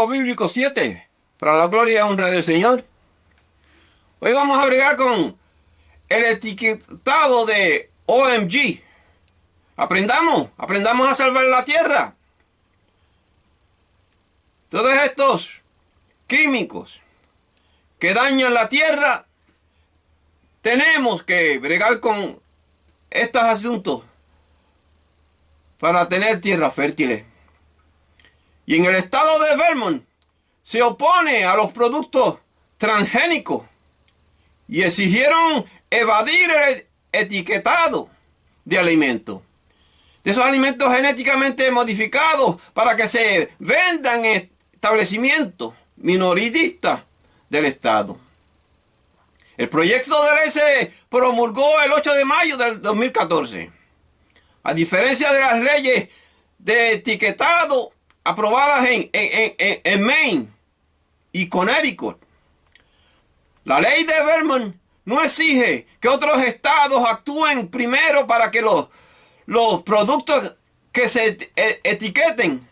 Bíblico 7, para la gloria y honra del Señor. Hoy vamos a bregar con el etiquetado de OMG. Aprendamos a salvar la tierra. Todos estos químicos que dañan la tierra, tenemos que bregar con estos asuntos para tener tierras fértiles. Y en el estado de Vermont se opone a los productos transgénicos y exigieron evadir el etiquetado de alimentos, de esos alimentos genéticamente modificados, para que se vendan en establecimientos minoristas del estado. El proyecto de ley se promulgó el 8 de mayo del 2014. A diferencia de las leyes de etiquetado aprobadas en Maine y Connecticut, la ley de Vermont no exige que otros estados actúen primero para que los productos que se etiqueten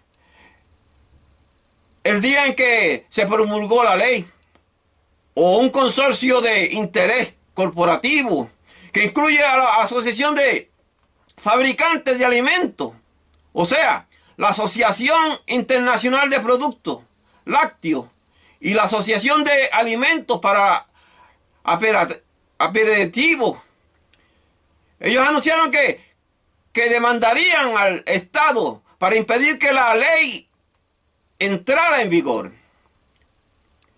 el día en que se promulgó la ley, o un consorcio de interés corporativo que incluye a la Asociación de Fabricantes de Alimentos, o sea, la Asociación Internacional de Productos Lácteos y la Asociación de Alimentos para Aperitivos. Ellos anunciaron que demandarían al Estado para impedir que la ley entrara en vigor.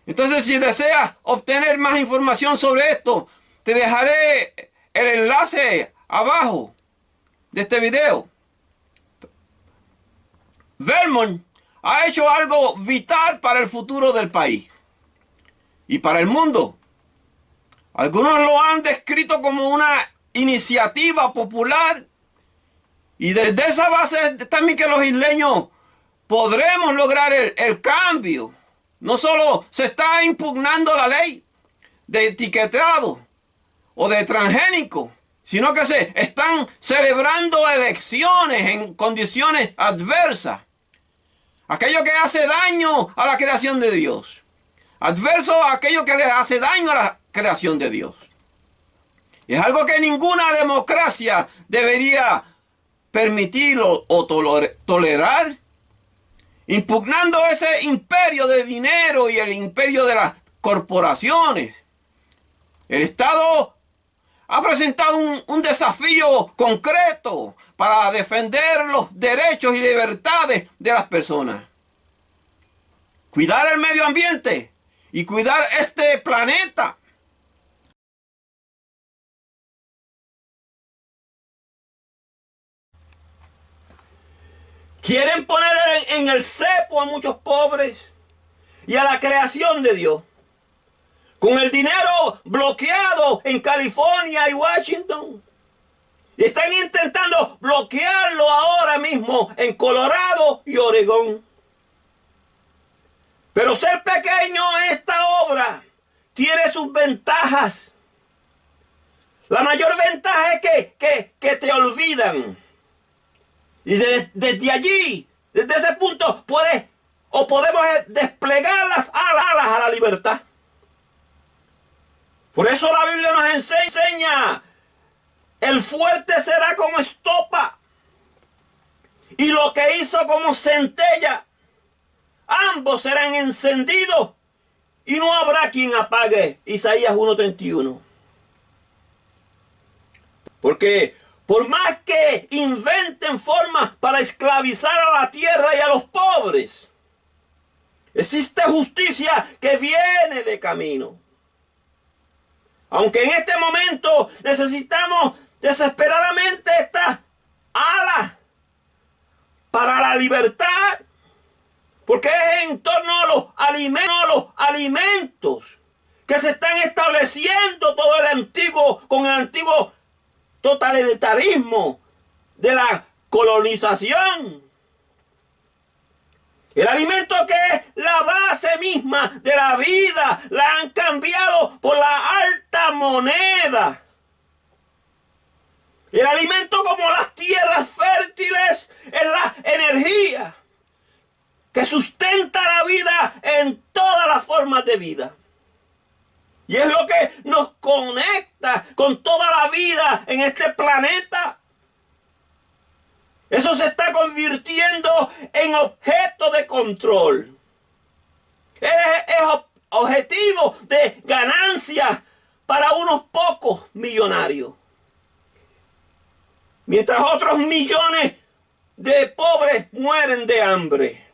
Entonces, si deseas obtener más información sobre esto, te dejaré el enlace abajo de este video. Vermont ha hecho algo vital para el futuro del país y para el mundo. Algunos lo han descrito como una iniciativa popular, y desde esa base también que los isleños podremos lograr el cambio. No solo se está impugnando la ley de etiquetado o de transgénico, sino que se están celebrando elecciones en condiciones adversas. Aquello que hace daño a la creación de Dios. Adverso a aquello que le hace daño a la creación de Dios. Es algo que ninguna democracia debería permitir o tolerar. Impugnando ese imperio de dinero y el imperio de las corporaciones, el Estado ha presentado un desafío concreto para defender los derechos y libertades de las personas. Cuidar el medio ambiente y cuidar este planeta. Quieren poner en el cepo a muchos pobres y a la creación de Dios. Con el dinero bloqueado en California y Washington. Y están intentando bloquearlo ahora mismo en Colorado y Oregón. Pero ser pequeño en esta obra tiene sus ventajas. La mayor ventaja es que te olvidan. Y desde allí, desde ese punto, podemos desplegar las alas a la libertad. Por eso la Biblia nos enseña, el fuerte será como estopa, y lo que hizo como centella. Ambos serán encendidos, y no habrá quien apague. Isaías 1:31. Porque por más que inventen formas para esclavizar a la tierra y a los pobres, existe justicia que viene de camino. Aunque en este momento necesitamos desesperadamente estas alas para la libertad, porque es en torno a los alimentos que se están estableciendo todo con el antiguo totalitarismo de la colonización. El alimento, que es la base misma de la vida, la han cambiado por la alta moneda. El alimento, como las tierras fértiles, es la energía que sustenta la vida en todas las formas de vida. Y es lo que nos conecta con toda la vida en este planeta. Eso se está convirtiendo en objeto de control. Es objetivo de ganancia para unos pocos millonarios. Mientras otros millones de pobres mueren de hambre.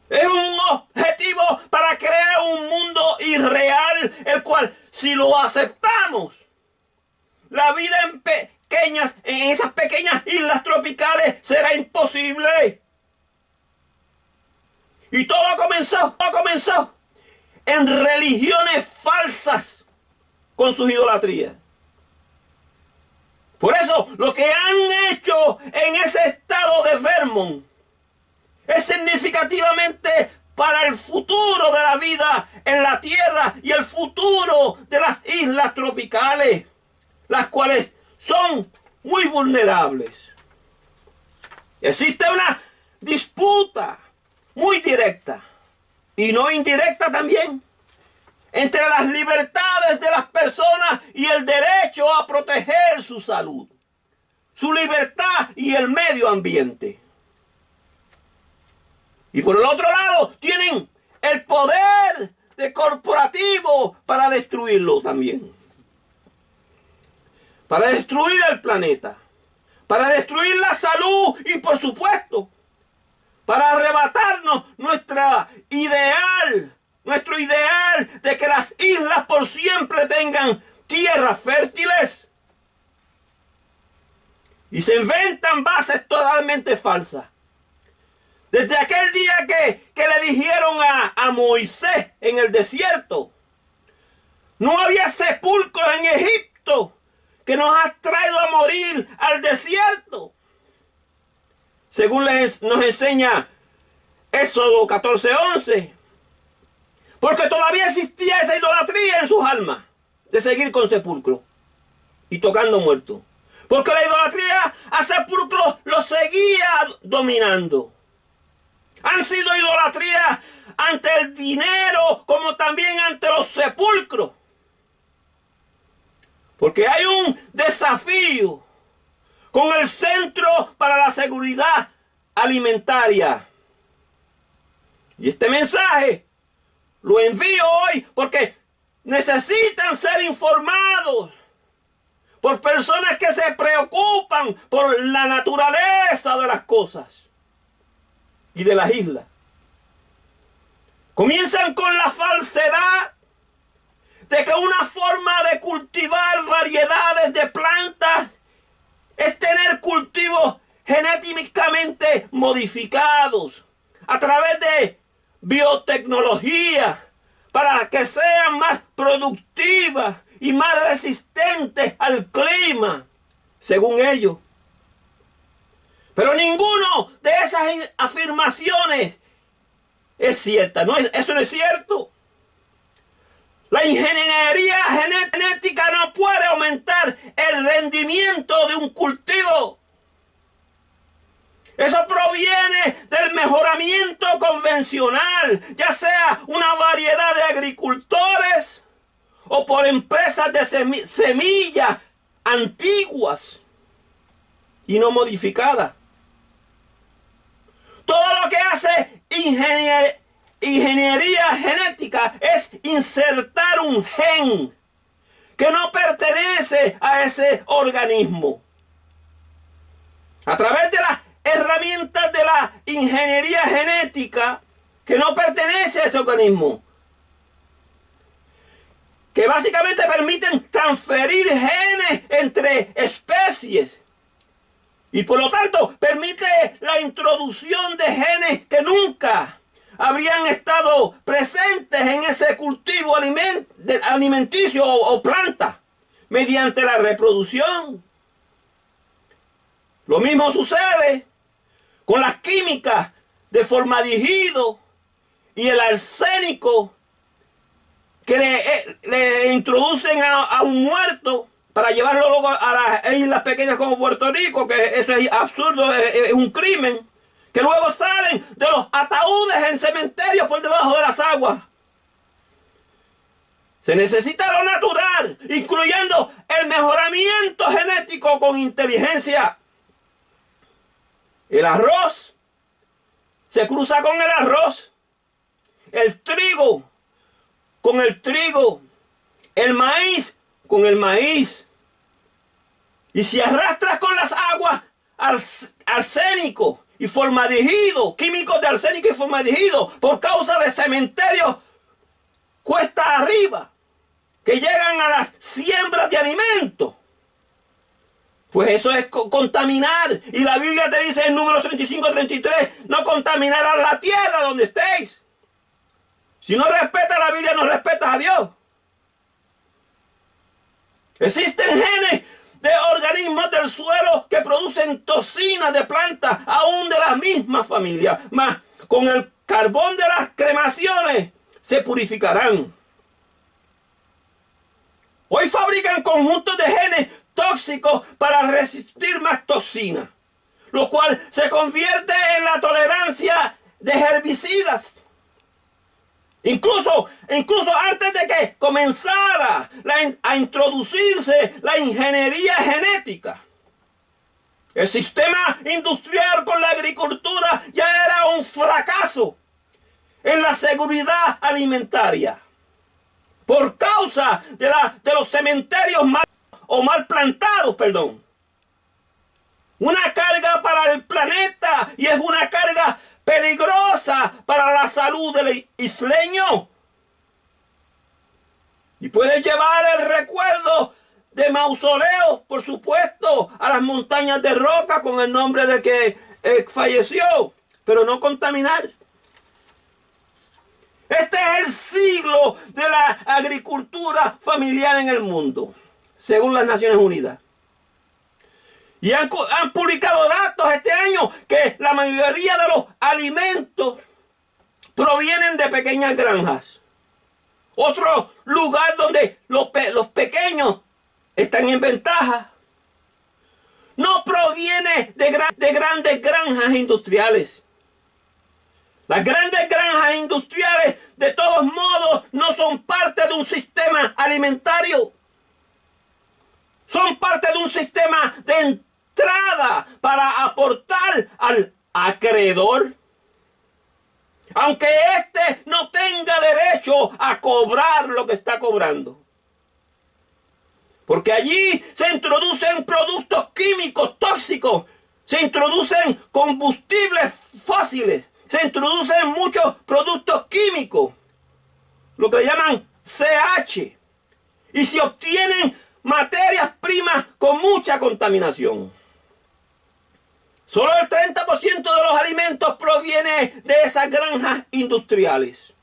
Es un objetivo para crear un mundo irreal, el cual, si lo aceptamos, la vida en esas pequeñas islas tropicales será imposible. Y todo comenzó en religiones falsas con sus idolatrías. Por eso, lo que han hecho en ese estado de Vermont es significativamente para el futuro de la vida en la tierra y el futuro de las islas tropicales, las cuales son muy vulnerables. Existe una disputa muy directa y no indirecta también entre las libertades de las personas y el derecho a proteger su salud, su libertad y el medio ambiente. Y por el otro lado tienen el poder de corporativo para destruirlo también. Para destruir el planeta. Para destruir la salud y, por supuesto, para arrebatarnos nuestro ideal de que las islas por siempre tengan tierras fértiles. Y se inventan bases totalmente falsas. Desde aquel día que le dijeron a Moisés en el desierto, no había sepulcros en Egipto, que nos has traído a morir al desierto. Según nos enseña Éxodo 14:11. Porque todavía existía esa idolatría en sus almas de seguir con sepulcros y tocando muertos. Porque la idolatría a sepulcros los seguía dominando. Han sido idolatrías ante el dinero como también ante los sepulcros. Porque hay un desafío con el Centro para la Seguridad Alimentaria. Y este mensaje lo envío hoy porque necesitan ser informados por personas que se preocupan por la naturaleza de las cosas y de las islas. Comienzan con la falsedad de que una forma de cultivar variedades de plantas es tener cultivos genéticamente modificados a través de biotecnología para que sean más productivas y más resistentes al clima, según ellos. Pero ninguno de esas afirmaciones es cierta. Eso no es cierto. La ingeniería genética no puede aumentar el rendimiento de un cultivo. Eso proviene del mejoramiento convencional, ya sea una variedad de agricultores o por empresas de semillas antiguas y no modificadas. Todo lo que hace ingeniería genética es insertar un gen que no pertenece a ese organismo. A través de las herramientas de la ingeniería genética que no pertenece a ese organismo, que básicamente permiten transferir genes entre especies Y por lo tanto permite la introducción de genes que nunca habrían estado presentes en ese cultivo alimenticio o planta mediante la reproducción. Lo mismo sucede con las químicas de formaldehído y el arsénico que le introducen a un muerto para llevarlo luego a las islas pequeñas como Puerto Rico, que eso es absurdo, es un crimen, que luego salen de los ataúdes en cementerios por debajo de las aguas. Se necesita lo natural, incluyendo el mejoramiento genético con inteligencia. El arroz se cruza con el arroz, el trigo con el trigo, el maíz con el maíz. Y si arrastras con las aguas arsénico y formaldehído, químicos de arsénico y formaldehído, por causa de cementerios cuesta arriba, que llegan a las siembras de alimentos, pues eso es contaminar. Y la Biblia te dice en Números 35-33, no contaminarás la tierra donde estéis. Si no respetas la Biblia, no respetas a Dios. Existen genes de organismos del suelo que producen toxinas de plantas, aún de la misma familia. Mas con el carbón de las cremaciones se purificarán. Hoy fabrican conjuntos de genes tóxicos para resistir más toxinas, lo cual se convierte en la tolerancia de herbicidas. Incluso antes de que comenzara a introducirse la ingeniería genética, el sistema industrial con la agricultura ya era un fracaso en la seguridad alimentaria por causa de los cementerios mal plantados, perdón. Una carga para el planeta, y es una carga peligrosa para la salud del isleño. Y puede llevar el recuerdo de mausoleos, por supuesto, a las montañas de roca con el nombre de que falleció, pero no contaminar. Este es el siglo de la agricultura familiar en el mundo, según las Naciones Unidas. Y han publicado datos este año que la mayoría de los alimentos provienen de pequeñas granjas. Otro lugar donde los pequeños están en ventaja no proviene de grandes granjas industriales. Las grandes granjas industriales, de todos modos, no son parte de un sistema alimentario. Son parte de un sistema de entrada para aportar al acreedor, aunque éste no tenga derecho a cobrar lo que está cobrando. Porque allí se introducen productos químicos tóxicos, se introducen combustibles fósiles, se introducen muchos productos químicos, lo que llaman CH, y se obtienen materias primas con mucha contaminación. Solo el 30% de los alimentos proviene de esas granjas industriales.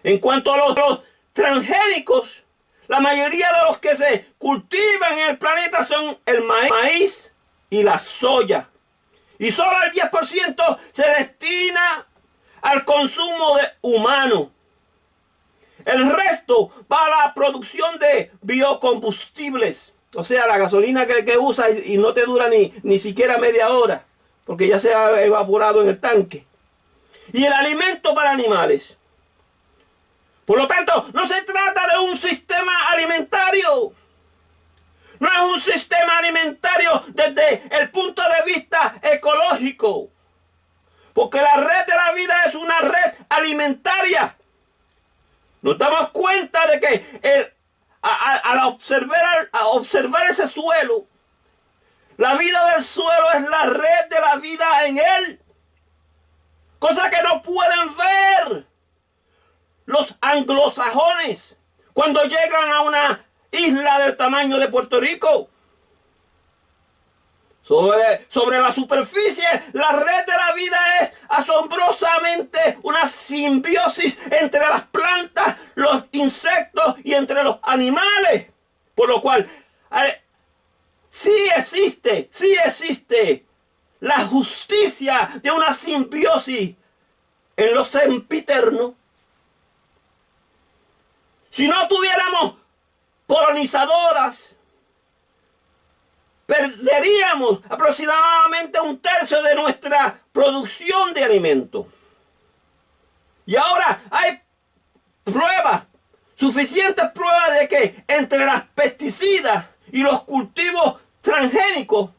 En cuanto a los transgénicos, la mayoría de los que se cultivan en el planeta son el maíz y la soya. Y solo el 10% se destina al consumo humano. El resto va a la producción de biocombustibles. O sea, la gasolina que usas y no te dura ni siquiera media hora, porque ya se ha evaporado en el tanque. Y el alimento para animales. Por lo tanto, no se trata de un sistema alimentario. No es un sistema alimentario desde el punto de vista ecológico. Porque la red de la vida es una red alimentaria. Nos damos cuenta de que al observar ese suelo, la vida del suelo es la red de la vida en él. Cosa que no pueden ver los anglosajones cuando llegan a una isla del tamaño de Puerto Rico. Sobre la superficie, la red de la vida es asombrosamente una simbiosis entre las plantas, los insectos y entre los animales. Por lo cual, sí existe la justicia de una simbiosis en lo sempiterno. Si no tuviéramos polinizadoras, perderíamos aproximadamente 1/3 de nuestra producción de alimentos. Y ahora hay suficientes pruebas de que entre las pesticidas y los cultivos transgénicos,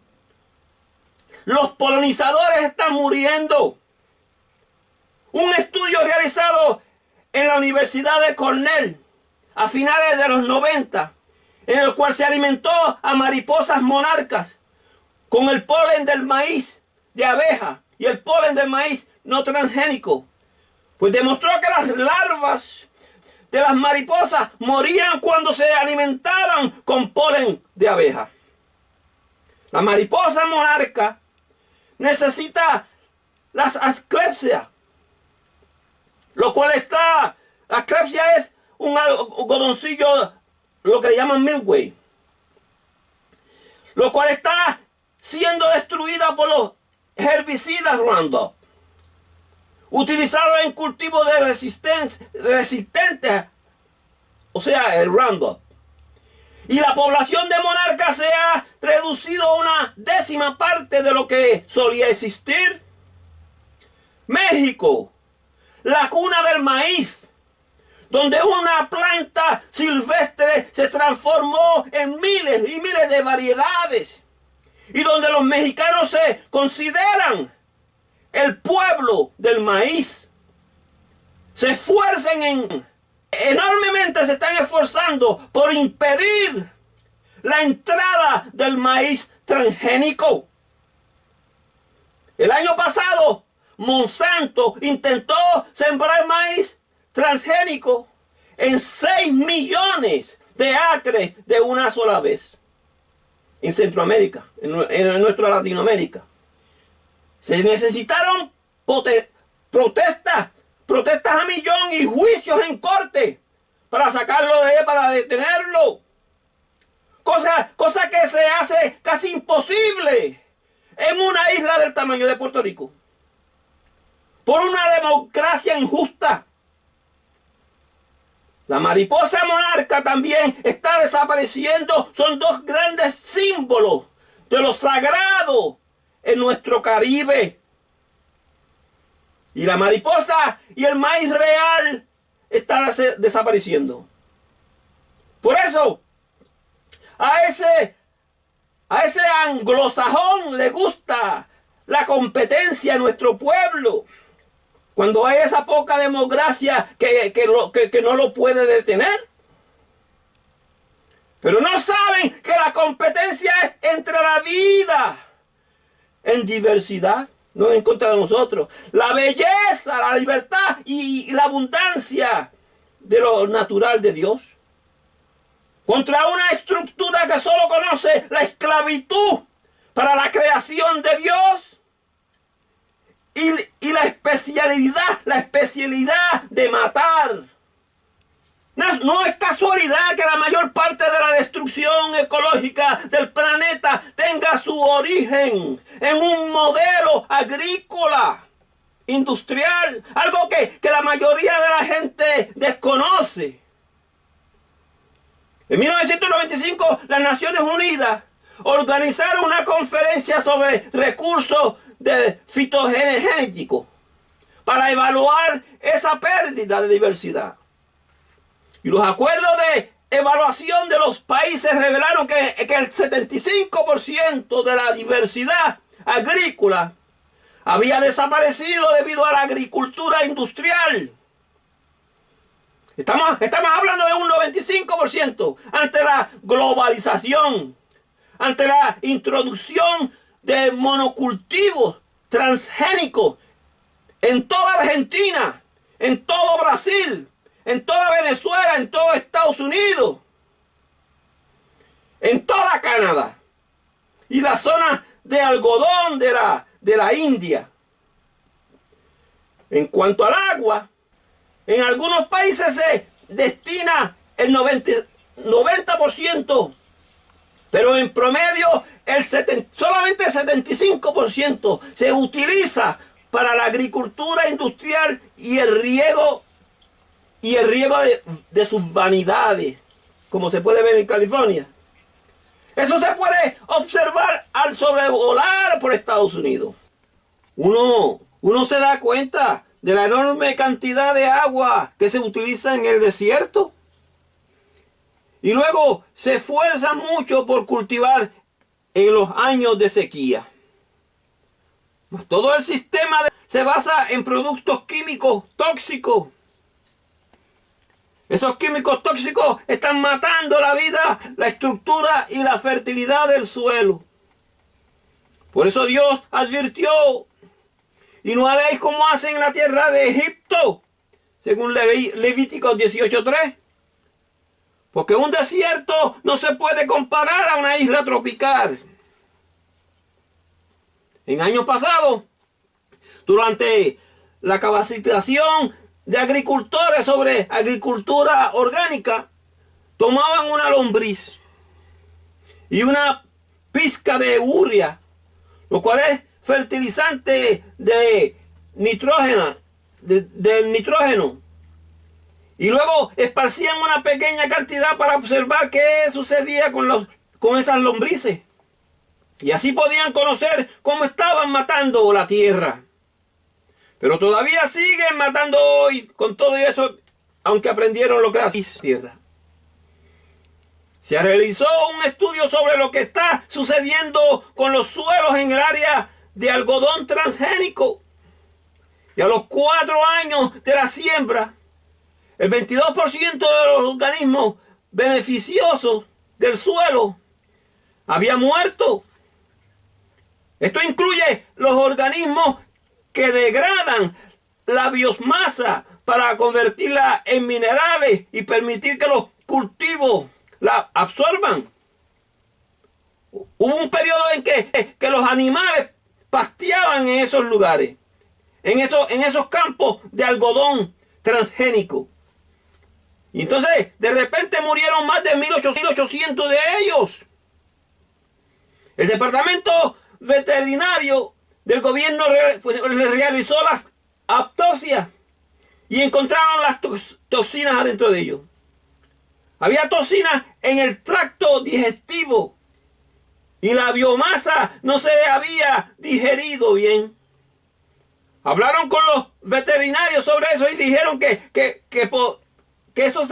los polinizadores están muriendo. Un estudio realizado en la Universidad de Cornell a finales de los 90, en el cual se alimentó a mariposas monarcas con el polen del maíz de abeja y el polen del maíz no transgénico, pues demostró que las larvas de las mariposas morían cuando se alimentaban con polen de abeja. La mariposa monarca necesita las asclepsias, lo cual la asclepsia es un algodoncillo, lo que le llaman milkweed, lo cual está siendo destruida por los herbicidas Roundup, utilizados en cultivos de resistentes, o sea, el Roundup. Y la población de monarcas se ha reducido a una 10ª parte de lo que solía existir. México, la cuna del maíz, donde una planta silvestre se transformó en miles y miles de variedades, y donde los mexicanos se consideran el pueblo del maíz. Se esfuerzan enormemente se están esforzando por impedir la entrada del maíz transgénico. El año pasado, Monsanto intentó sembrar maíz transgénico en 6 millones de acres de una sola vez en Centroamérica, en nuestra Latinoamérica. Se necesitaron protestas a millón y juicios en corte para sacarlo de ahí, para detenerlo. Cosa que se hace casi imposible en una isla del tamaño de Puerto Rico, por una democracia injusta. La mariposa monarca también está desapareciendo. Son 2 grandes símbolos de lo sagrado en nuestro Caribe. Y la mariposa y el maíz real están desapareciendo. Por eso, a ese anglosajón le gusta la competencia en nuestro pueblo, cuando hay esa poca democracia que no lo puede detener. Pero no saben que la competencia es entre la vida en diversidad, no en contra de nosotros, la belleza, la libertad y la abundancia de lo natural de Dios, contra una estructura que solo conoce la esclavitud para la creación de Dios y la especialidad de matar. No es casualidad que la mayor parte de la destrucción ecológica del planeta tenga su origen en un modelo agrícola, industrial, algo que la mayoría de la gente desconoce. En 1995, las Naciones Unidas organizaron una conferencia sobre recursos fitogenéticos para evaluar esa pérdida de diversidad. Y los acuerdos de evaluación de los países revelaron que el 75% de la diversidad agrícola había desaparecido debido a la agricultura industrial. Estamos hablando de un 95% ante la globalización, ante la introducción de monocultivos transgénicos en toda Argentina, en todo Brasil, en toda Venezuela, en todo Estados Unidos, en toda Canadá y la zona de algodón de la India. En cuanto al agua, en algunos países se destina el 90%, pero en promedio solamente el 75% se utiliza para la agricultura industrial y el riego de sus vanidades, como se puede ver en California. Eso se puede observar al sobrevolar por Estados Unidos. Uno se da cuenta de la enorme cantidad de agua que se utiliza en el desierto. Y luego se esfuerzan mucho por cultivar en los años de sequía. Mas todo el sistema se basa en productos químicos tóxicos. Esos químicos tóxicos están matando la vida, la estructura y la fertilidad del suelo. Por eso Dios advirtió: y no haréis como hacen en la tierra de Egipto, según Levíticos 18:3. Porque un desierto no se puede comparar a una isla tropical. En años pasados, durante la capacitación de agricultores sobre agricultura orgánica, tomaban una lombriz y una pizca de urea, lo cual es fertilizante de nitrógeno, del nitrógeno, y luego esparcían una pequeña cantidad para observar qué sucedía con esas lombrices, y así podían conocer cómo estaban matando la tierra. Pero todavía siguen matando hoy con todo eso, aunque aprendieron lo que hace la tierra. Se realizó un estudio sobre lo que está sucediendo con los suelos en el área de algodón transgénico. Y a los 4 años de la siembra, el 22% de los organismos beneficiosos del suelo había muerto. Esto incluye los organismos que degradan la biomasa para convertirla en minerales y permitir que los cultivos la absorban. Hubo un periodo en que los animales pasteaban en esos lugares, en esos campos de algodón transgénico. Y entonces, de repente murieron más de 1.800 de ellos. El departamento veterinario del gobierno realizó las autopsias y encontraron las toxinas adentro de ellos. Había toxinas en el tracto digestivo y la biomasa no se había digerido bien. Hablaron con los veterinarios sobre eso y dijeron que eso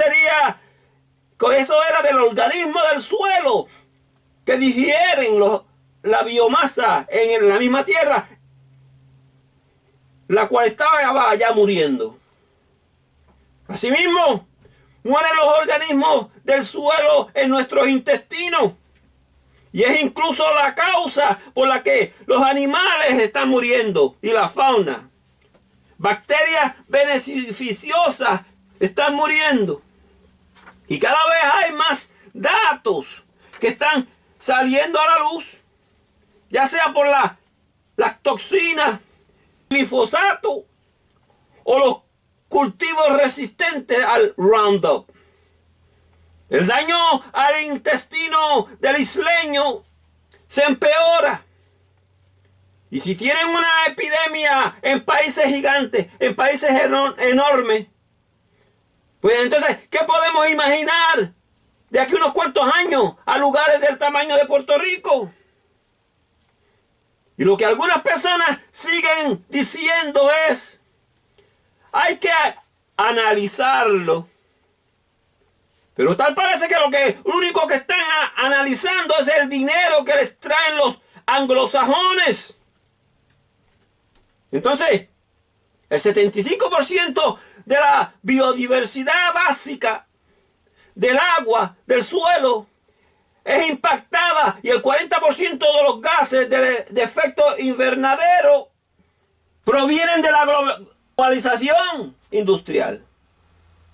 era del organismo del suelo, que digieren la biomasa en la misma tierra, la cual estaba ya muriendo. Asimismo, mueren los organismos del suelo en nuestros intestinos. Y es incluso la causa por la que los animales están muriendo y la fauna. Bacterias beneficiosas están muriendo. Y cada vez hay más datos que están saliendo a la luz, ya sea por las toxinas, glifosato o los cultivos resistentes al Roundup. El daño al intestino del isleño se empeora. Y si tienen una epidemia en países gigantes, en países enormes, pues entonces, ¿qué podemos imaginar de aquí unos cuantos años a lugares del tamaño de Puerto Rico? Y lo que algunas personas siguen diciendo es: hay que analizarlo. Pero tal parece que lo único que están analizando es el dinero que les traen los anglosajones. Entonces, el 75% de la biodiversidad básica del agua, del suelo, es impactada, y el 40% de los gases de efecto invernadero provienen de la globalización industrial.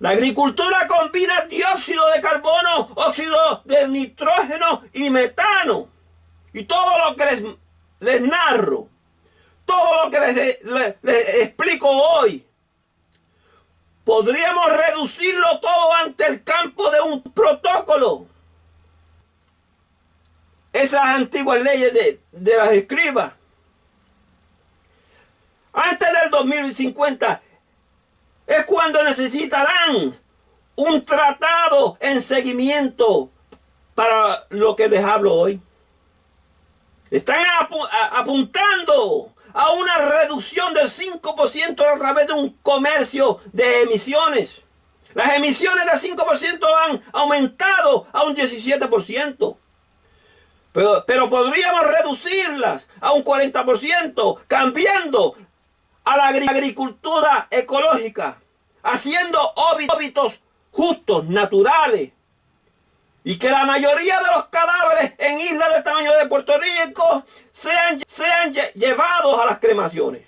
La agricultura combina dióxido de carbono, óxido de nitrógeno y metano. Y todo lo que les narro, todo lo que les explico hoy, podríamos reducirlo todo ante el campo de un protocolo. Esas antiguas leyes de las escribas. Antes del 2050 es cuando necesitarán un tratado en seguimiento para lo que les hablo hoy. Están apuntando a una reducción del 5% a través de un comercio de emisiones. Las emisiones del 5% han aumentado a un 17%. Pero podríamos reducirlas a un 40%, cambiando a la agricultura ecológica, haciendo hábitos justos, naturales, y que la mayoría de los cadáveres en islas del tamaño de Puerto Rico sean llevados a las cremaciones.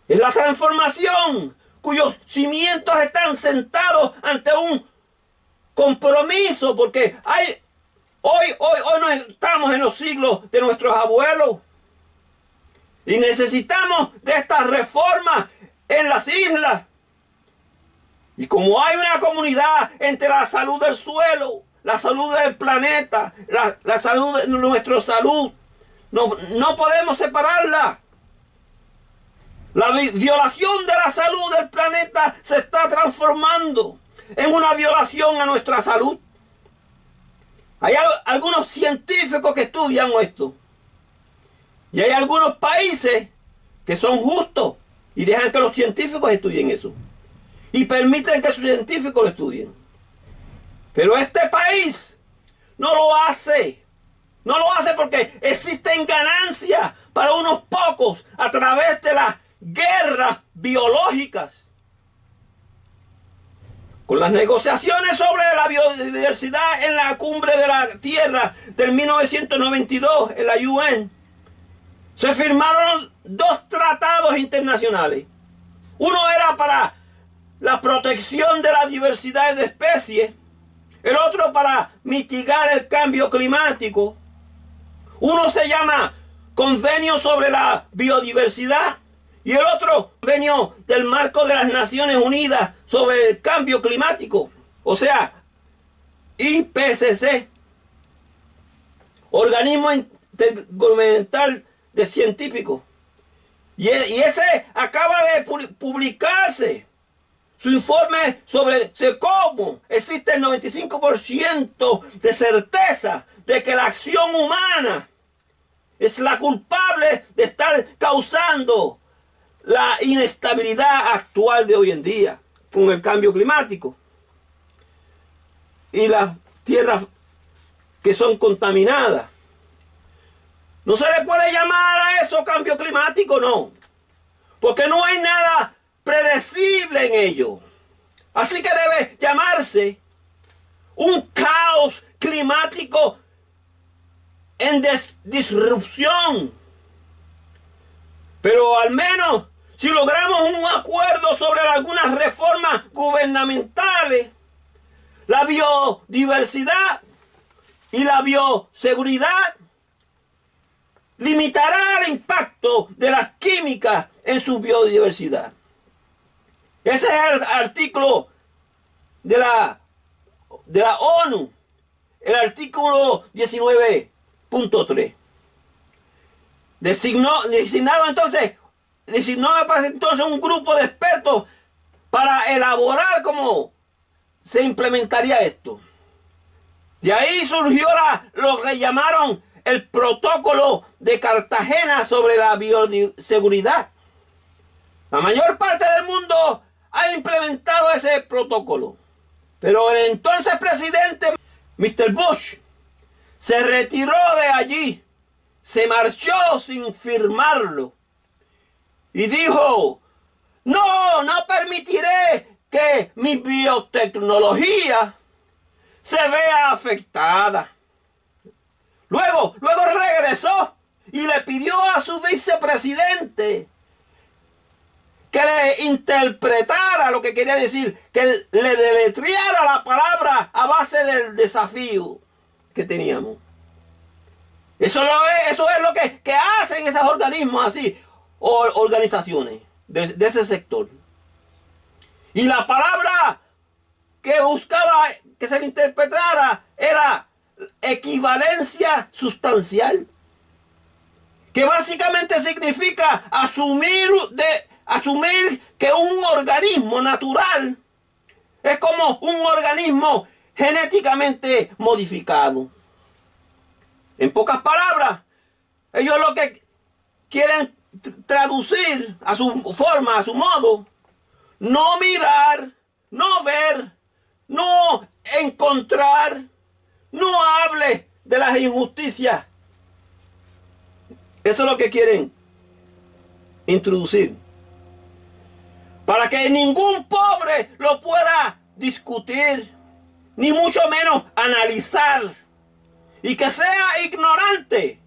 Es la transformación cuyos cimientos están sentados ante un compromiso, porque hoy no estamos en los siglos de nuestros abuelos y necesitamos de estas reformas en las islas. Y como hay una comunidad entre la salud del suelo, la salud del planeta, la salud de nuestra salud, no podemos separarla. La violación de la salud del planeta se está transformando en una violación a nuestra salud. Hay algunos científicos que estudian esto. Y hay algunos países que son justos y dejan que los científicos estudien eso. Y permiten que sus científicos lo estudien. Pero este país no lo hace. No lo hace porque existen ganancias para unos pocos a través de las guerras biológicas. Con las negociaciones sobre la biodiversidad en la cumbre de la Tierra del 1992 en la UN, se firmaron 2 tratados internacionales. Uno era para la protección de la diversidad de especies, el otro para mitigar el cambio climático. Uno se llama Convenio sobre la Biodiversidad y el otro Convenio del Marco de las Naciones Unidas sobre el Cambio Climático, o sea, IPCC, Organismo Intergubernamental de Científicos. Y ese acaba de publicarse su informe sobre cómo existe el 95% de certeza de que la acción humana es la culpable de estar causando la inestabilidad actual de hoy en día con el cambio climático y las tierras que son contaminadas. No se le puede llamar a eso cambio climático, no, porque no hay nada predecible en ello. Así que debe llamarse un caos climático en disrupción. Pero al menos si logramos un acuerdo sobre algunas reformas gubernamentales, la biodiversidad y la bioseguridad limitará el impacto de las químicas en su biodiversidad. Ese es el artículo de la ONU, el artículo 19.3. Designó me parece entonces un grupo de expertos para elaborar cómo se implementaría esto. De ahí surgió lo que llamaron el Protocolo de Cartagena sobre la bioseguridad. La mayor parte del mundo ha implementado ese protocolo, pero el entonces presidente Mr. Bush se retiró de allí, se marchó sin firmarlo y dijo: no permitiré que mi biotecnología se vea afectada. Luego regresó y le pidió a su vicepresidente que le interpretara lo que quería decir, que le deletreara la palabra a base del desafío que teníamos. Eso es lo que hacen esos organismos así, o organizaciones de ese sector. Y la palabra que buscaba que se le interpretara era equivalencia sustancial, que básicamente significa asumir que un organismo natural es como un organismo genéticamente modificado. En pocas palabras, ellos lo que quieren traducir a su forma, a su modo, no mirar, no ver, no encontrar, no hable de las injusticias. Eso es lo que quieren introducir. Para que ningún pobre lo pueda discutir, ni mucho menos analizar, y que sea ignorante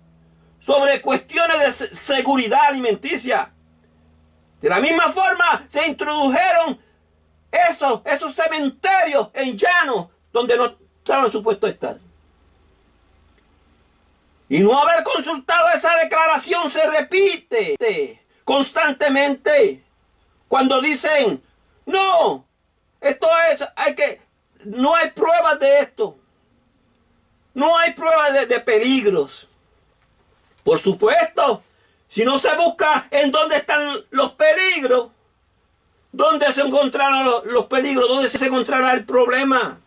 sobre cuestiones de seguridad alimenticia. De la misma forma se introdujeron esos cementerios en llanos donde no estaban supuestos a estar. Y no haber consultado esa declaración se repite constantemente. Cuando dicen, no, no hay pruebas de esto. No hay pruebas de peligros. Por supuesto, si no se busca en dónde están los peligros, dónde se encontraron los peligros, dónde se encontrará el problema.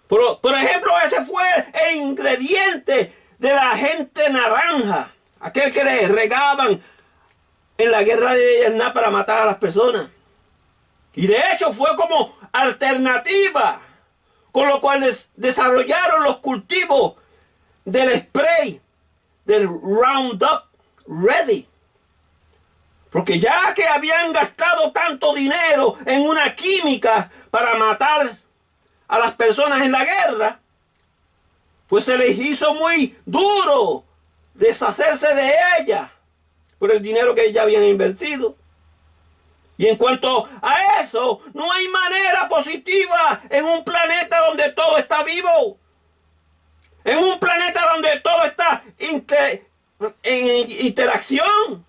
Por ejemplo, ese fue el ingrediente de la gente naranja, aquel que le regaban en la guerra de Vietnam para matar a las personas. Y de hecho fue como alternativa, con lo cual desarrollaron los cultivos del spray, del Roundup Ready. Porque ya que habían gastado tanto dinero en una química para matar a las personas en la guerra, pues se les hizo muy duro deshacerse de ella por el dinero que ya habían invertido. Y en cuanto a eso, no hay manera positiva en un planeta donde todo está vivo. En un planeta donde todo está en interacción.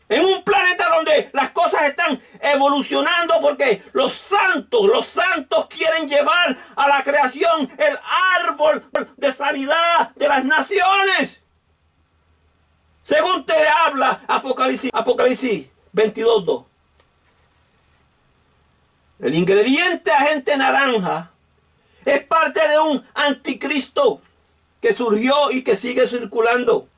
En un planeta donde las cosas están evolucionando porque los santos quieren llevar a la creación el árbol de sanidad de las naciones. Según te habla Apocalipsis 22:2. El ingrediente agente naranja es parte de un anticristo que surgió y que sigue circulando.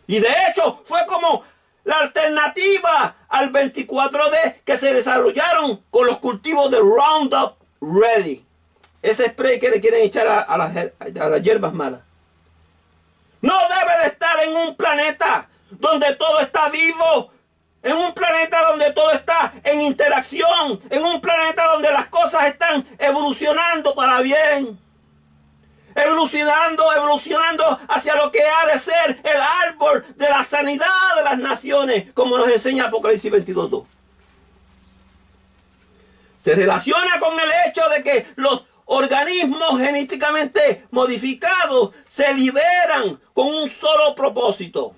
Y de hecho fue como la alternativa al 24D que se desarrollaron con los cultivos de Roundup Ready. Ese spray que le quieren echar a las hierbas malas. No debe de estar en un planeta donde todo está vivo. En un planeta donde todo está en interacción. En un planeta donde las cosas están evolucionando para bien. Evolucionando hacia lo que ha de ser el árbol de la sanidad de las naciones, como nos enseña Apocalipsis 22:2. Se relaciona con el hecho de que los organismos genéticamente modificados se liberan con un solo propósito: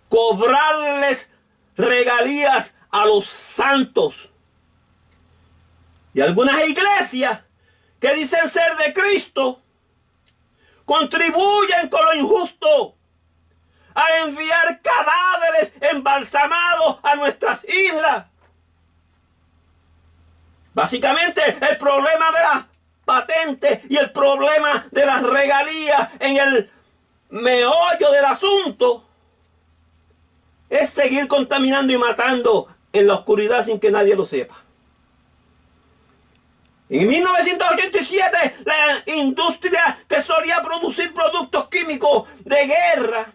cobrarles regalías a los santos. Y algunas iglesias que dicen ser de Cristo contribuyen con lo injusto al enviar cadáveres embalsamados a nuestras islas. Básicamente el problema de las patentes y el problema de las regalías en el meollo del asunto es seguir contaminando y matando en la oscuridad sin que nadie lo sepa. En 1987, la industria que solía producir productos químicos de guerra,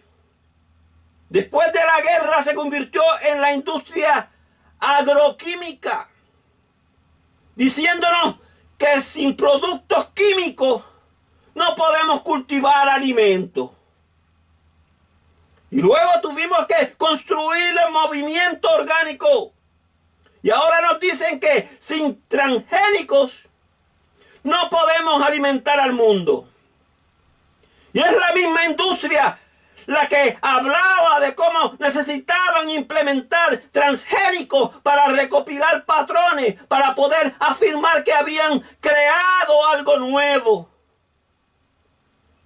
después de la guerra se convirtió en la industria agroquímica, diciéndonos que sin productos químicos no podemos cultivar alimentos. Y luego tuvimos que construir el movimiento orgánico. Y ahora nos dicen que sin transgénicos no podemos alimentar al mundo. Y es la misma industria la que hablaba de cómo necesitaban implementar transgénicos para recopilar patrones, para poder afirmar que habían creado algo nuevo.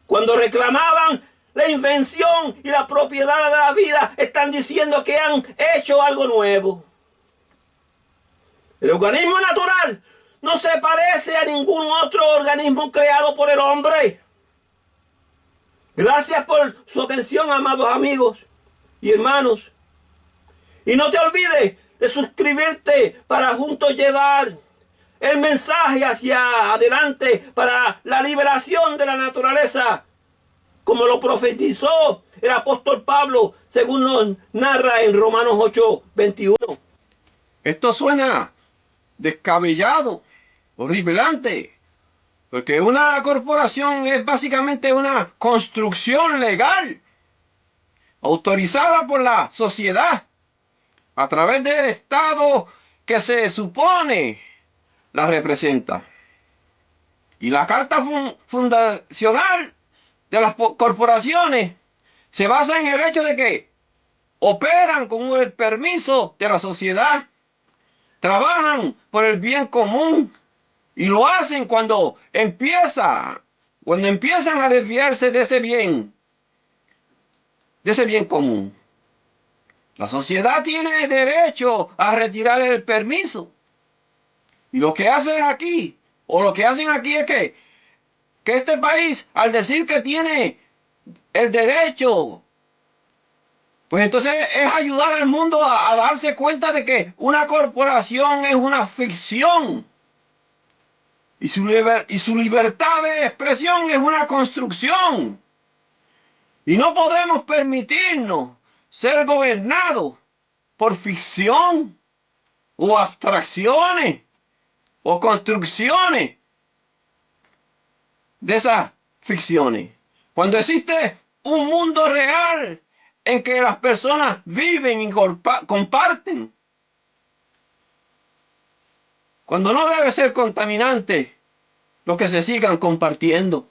Cuando reclamaban la invención y la propiedad de la vida, están diciendo que han hecho algo nuevo. El organismo natural no se parece a ningún otro organismo creado por el hombre. Gracias por su atención, amados amigos y hermanos. Y no te olvides de suscribirte para juntos llevar el mensaje hacia adelante para la liberación de la naturaleza, como lo profetizó el apóstol Pablo, según nos narra en Romanos 8:21. Esto suena descabellado, horripilante, porque una corporación es básicamente una construcción legal autorizada por la sociedad a través del Estado que se supone la representa. Y la carta fundacional de las corporaciones se basa en el hecho de que operan con el permiso de la sociedad, trabajan por el bien común y lo hacen cuando empiezan a desviarse de ese bien común. La sociedad tiene derecho a retirar el permiso. Y lo que hacen aquí es que este país, al decir que tiene el derecho, pues entonces es ayudar al mundo a darse cuenta de que una corporación es una ficción. Y su libertad de expresión es una construcción. Y no podemos permitirnos ser gobernados por ficción o abstracciones o construcciones de esas ficciones. Cuando existe un mundo real en que las personas viven y comparten, cuando no debe ser contaminante lo que se sigan compartiendo.